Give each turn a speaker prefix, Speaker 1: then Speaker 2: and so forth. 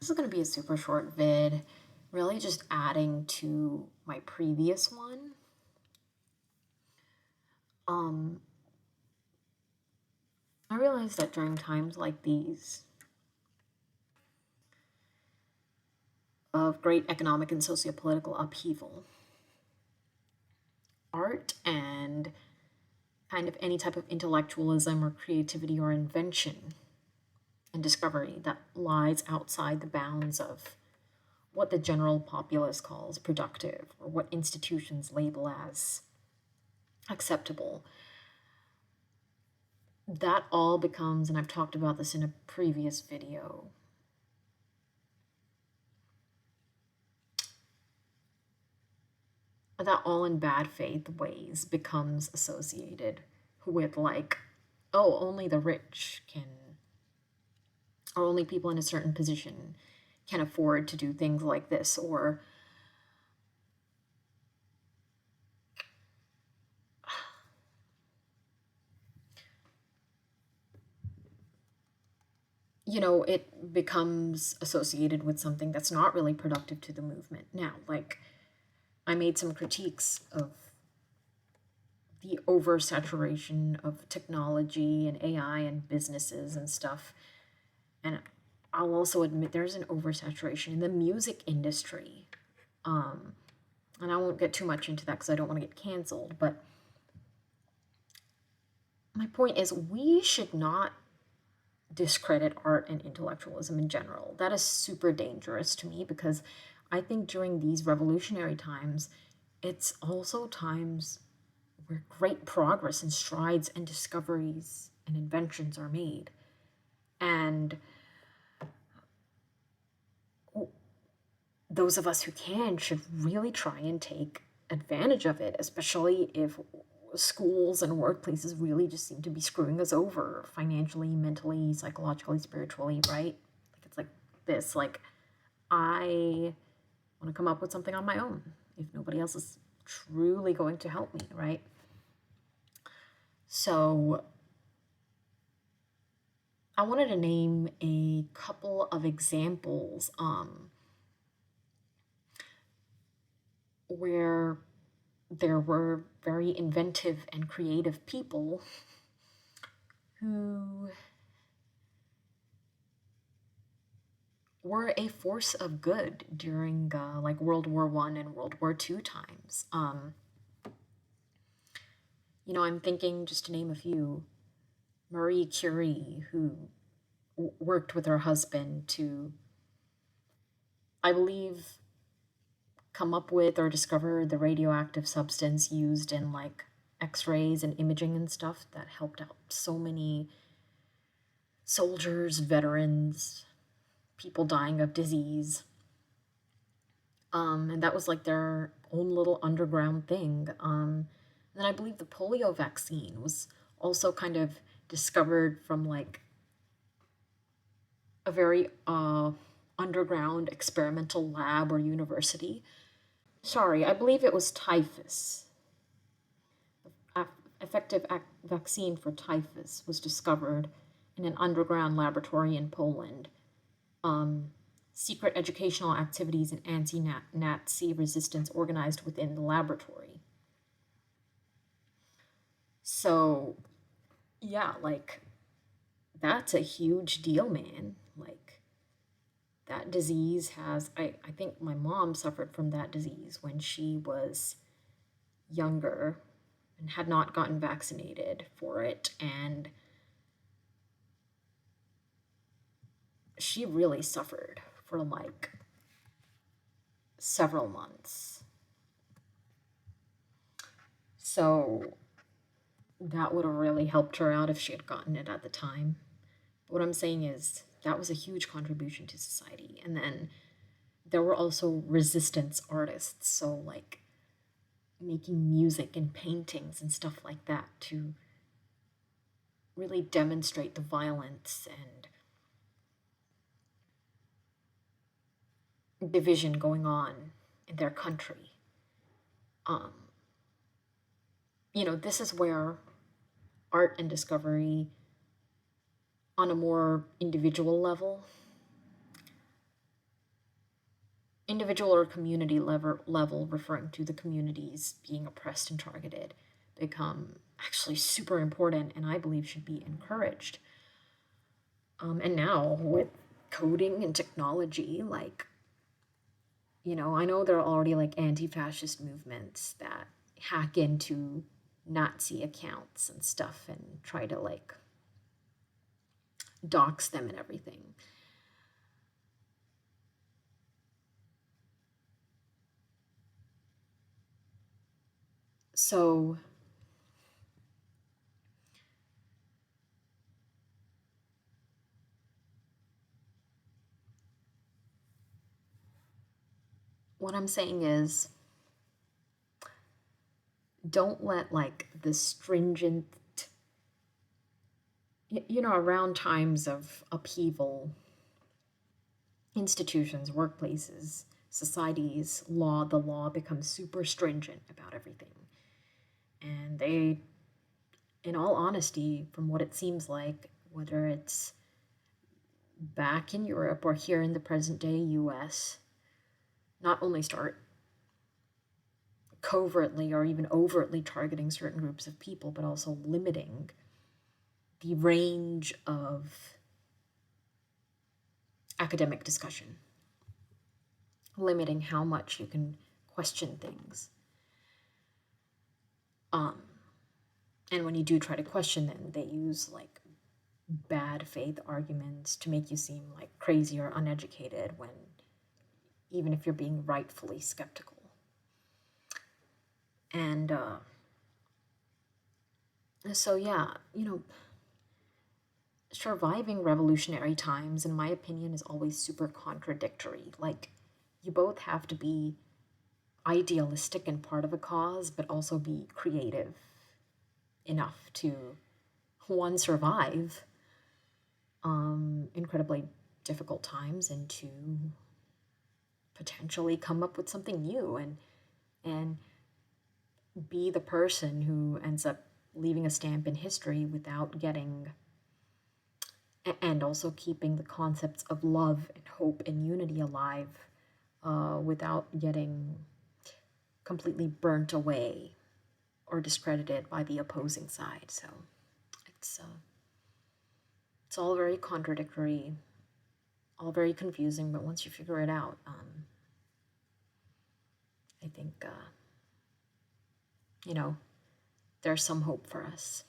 Speaker 1: This is going to be a super short vid, really just adding to my previous one. I realized that during times like these of great economic and sociopolitical upheaval, art and kind of any type of intellectualism or creativity or invention and discovery that lies outside the bounds of what the general populace calls productive or what institutions label as acceptable, that all becomes, and I've talked about this in a previous video, that all in bad faith ways becomes associated with, like, oh, only the rich can, or only people in a certain position can afford to do things like this, or it becomes associated with something that's not really productive to the movement. Now, like, I made some critiques of the oversaturation of technology and AI and businesses and stuff. And I'll also admit there's an oversaturation in the music industry. And I won't get too much into that because I don't want to get canceled. But my point is, we should not discredit art and intellectualism in general. That is super dangerous to me because I think during these revolutionary times, it's also times where great progress and strides and discoveries and inventions are made. And those of us who can should really try and take advantage of it, especially if schools and workplaces really just seem to be screwing us over financially, mentally, psychologically, spiritually, right? Like, it's like this, like, I want to come up with something on my own if nobody else is truly going to help me, right? So I wanted to name a couple of examples where there were very inventive and creative people who were a force of good during like World War I and World War II times. I'm thinking, just to name a few, Marie Curie, who worked with her husband to, I believe, come up with or discover the radioactive substance used in like x-rays and imaging and stuff that helped out so many soldiers, veterans, people dying of disease. And that was like their own little underground thing. And then I believe the polio vaccine was also kind of discovered from like a very underground experimental lab or university. Sorry, I believe it was typhus. Effective vaccine for typhus was discovered in an underground laboratory in Poland. Secret educational activities and anti-Nazi resistance organized within the laboratory. So, yeah, like, that's a huge deal, man. Like, that disease has, I think my mom suffered from that disease when she was younger and had not gotten vaccinated for it. And she really suffered for like several months. So that would have really helped her out if she had gotten it at the time. But what I'm saying is that was a huge contribution to society. And then there were also resistance artists, so like making music and paintings and stuff like that to really demonstrate the violence and division going on in their country. Um, this is where art and discovery on a more individual level individual or community level, referring to the communities being oppressed and targeted, become actually super important and I believe should be encouraged. And now with coding and technology, like, I know there are already like anti-fascist movements that hack into Nazi accounts and stuff and try to like dox them and everything. So what I'm saying is, don't let like the stringent, around times of upheaval, institutions, workplaces, societies, the law becomes super stringent about everything. And they, in all honesty, from what it seems like, whether it's back in Europe or here in the present day US, not only start covertly or even overtly targeting certain groups of people, but also limiting the range of academic discussion, limiting how much you can question things. And when you do try to question them, they use like bad faith arguments to make you seem like crazy or uneducated when even if you're being rightfully skeptical. And so, yeah, surviving revolutionary times, in my opinion, is always super contradictory. Like, you both have to be idealistic and part of a cause, but also be creative enough to, one, survive incredibly difficult times, and two, potentially come up with something new and be the person who ends up leaving a stamp in history without getting, and also keeping the concepts of love and hope and unity alive without getting completely burnt away or discredited by the opposing side. So it's all very contradictory, all very confusing, but once you figure it out, I think, there's some hope for us.